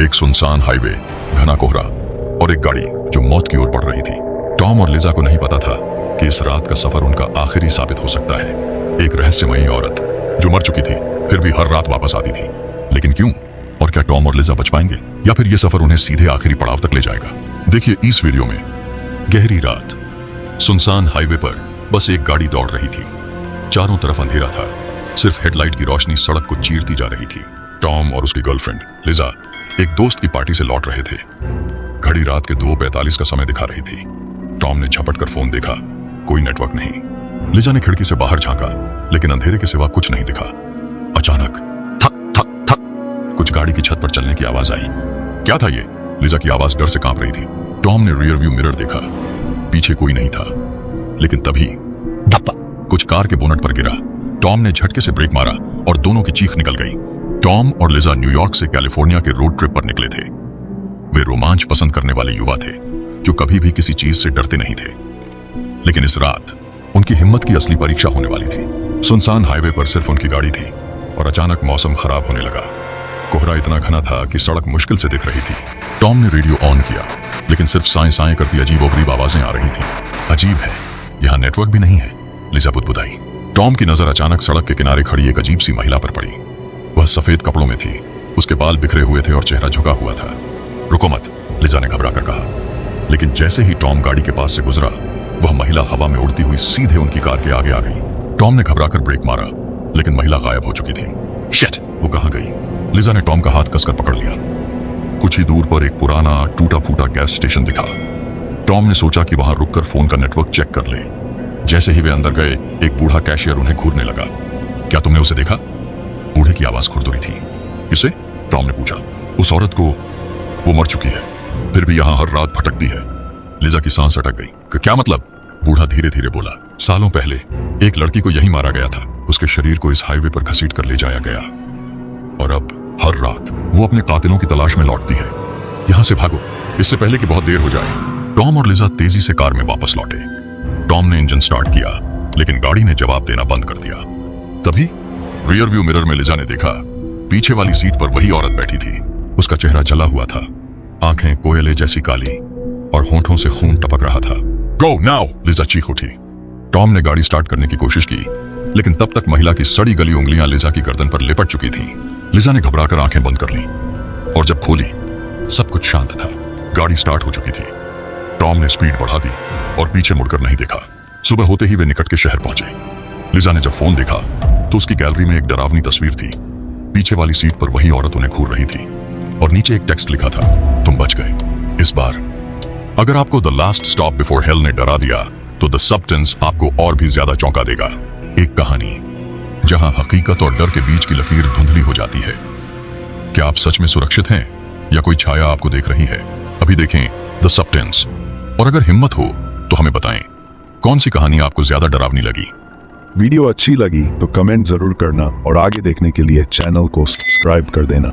एक सुनसान हाईवे, घना कोहरा और एक गाड़ी जो मौत की ओर बढ़ रही थी। टॉम और लिजा को नहीं पता था कि इस रात का सफर उनका आखिरी साबित हो सकता है। एक रहस्यमयी औरत जो मर चुकी थी फिर भी हर रात वापस आती थी। लेकिन क्यों? और क्या टॉम और लिजा बच पाएंगे या फिर यह सफर उन्हें सीधे आखिरी पड़ाव तक ले जाएगा? देखिए इस वीडियो में। गहरी रात, सुनसान हाईवे पर बस एक गाड़ी दौड़ रही थी। चारों तरफ अंधेरा था, सिर्फ हेडलाइट की रोशनी सड़क को चीरती जा रही थी। टॉम और उसकी गर्लफ्रेंड लिजा एक दोस्त की पार्टी से लौट रहे थे। घड़ी रात के 2:45 का समय दिखा रही थी। टॉम ने झपट कर फोन देखा, कोई नेटवर्क नहीं। लिजा ने खिड़की से बाहर झांका, लेकिन अंधेरे के सिवा कुछ नहीं दिखा। अचानक थक थक थक कुछ गाड़ी की छत पर चलने की आवाज आई। क्या था ये? लिजा की आवाज डर से कांप रही थी। टॉम ने रियर व्यू मिरर देखा, पीछे कोई नहीं था। लेकिन तभी धप्पा कुछ कार के बोनट पर गिरा। टॉम ने झटके से ब्रेक मारा और दोनों की चीख निकल गई। टॉम और लिजा न्यूयॉर्क से कैलिफोर्निया के रोड ट्रिप पर निकले थे। वे रोमांच पसंद करने वाले युवा थे जो कभी भी किसी चीज से डरते नहीं थे। लेकिन इस रात उनकी हिम्मत की असली परीक्षा होने वाली थी। सुनसान हाईवे पर सिर्फ उनकी गाड़ी थी और अचानक मौसम खराब होने लगा। कोहरा इतना घना था कि सड़क मुश्किल से दिख रही थी। टॉम ने रेडियो ऑन किया, लेकिन सिर्फ साएं साएं करती अजीबोगरीब आवाजें आ रही थी। अजीब है, यहाँ नेटवर्क भी नहीं है, लिजा बुदबुदाई। टॉम की नजर अचानक सड़क के किनारे खड़ी एक अजीब सी महिला पर पड़ी। वह सफेद कपड़ों में थी, उसके बाल बिखरे हुए थे और चेहरा झुका हुआ था। रुको मत, लिजा ने घबरा कर कहा। लेकिन जैसे ही टॉम गाड़ी के पास से गुजरा, वह महिला हवा में उड़ती हुई सीधे उनकी कार के आगे आ गई। टॉम ने घबरा कर ब्रेक मारा, लेकिन महिला गायब हो चुकी थी। शिट, वो कहां गई? लिजा ने टॉम का हाथ कसकर पकड़ लिया। कुछ ही दूर पर एक पुराना टूटा फूटा गैस स्टेशन दिखा। टॉम ने सोचा कि वहां रुककर फोन का नेटवर्क चेक कर ले। जैसे ही वे अंदर गए, एक बूढ़ा कैशियर उन्हें घूरने लगा। क्या तुमने उसे देखा? बूढ़े की आवाज खुरदुरी थी। किसे? टॉम ने पूछा। उस औरत को, वो मर चुकी है, फिर भी यहाँ हर रात भटकती है। लिजा की सांस अटक गई। क्या मतलब? बूढ़ा धीरे धीरे बोला। सालों पहले एक लड़की को यहीं मारा गया था। उसके शरीर को इस हाईवे पर घसीट कर ले जाया गया और अब हर रात वो अपने कातिलों की तलाश में लौटती है। यहाँ से भागो, इससे पहले कि बहुत देर हो जाए। टॉम और लिजा तेजी से कार में वापस लौटे। टॉम ने इंजन स्टार्ट किया, लेकिन गाड़ी ने जवाब देना बंद कर दिया। तभी रियर व्यू मिरर में लिजा ने देखा, पीछे वाली सीट पर वही औरत बैठी थी। उसका चेहरा जला हुआ था, आंखें कोयले जैसी काली और होंठों से खून टपक रहा था। गो नाउ, लिजा चीख उठी। टॉम ने गाड़ी स्टार्ट करने की कोशिश की, लेकिन तब तक महिला की सड़ी गली उंगलियां लिजा की गर्दन पर लिपट चुकी थीं। लिजा ने घबराकर आंखें बंद कर लीं और जब खोली, सब कुछ शांत था। गाड़ी स्टार्ट हो चुकी थी। टॉम ने स्पीड बढ़ा दी और पीछे मुड़कर नहीं देखा। सुबह होते ही वे निकट के शहर पहुंचे। लिजा ने जब फोन देखा तो उसकी गैलरी में एक डरावनी तस्वीर थी। पीछे वाली सीट पर वही औरत उन्हें घूर रही थी और नीचे एक टेक्स्ट लिखा था, तुम बच गए इस बार। अगर आपको the last stop before hello ने डरा दिया तो द सबटेंस आपको और भी ज्यादा चौंका देगा। एक कहानी जहां हकीकत और डर के बीच की लकीर धुंधली हो जाती है। क्या आप सच में सुरक्षित हैं या कोई छाया आपको देख रही है? अभी देखें द सबटेंस, और अगर हिम्मत हो तो हमें बताएं कौन सी कहानी आपको ज्यादा डरावनी लगी। वीडियो अच्छी लगी तो कमेंट जरूर करना और आगे देखने के लिए चैनल को सब्सक्राइब कर देना।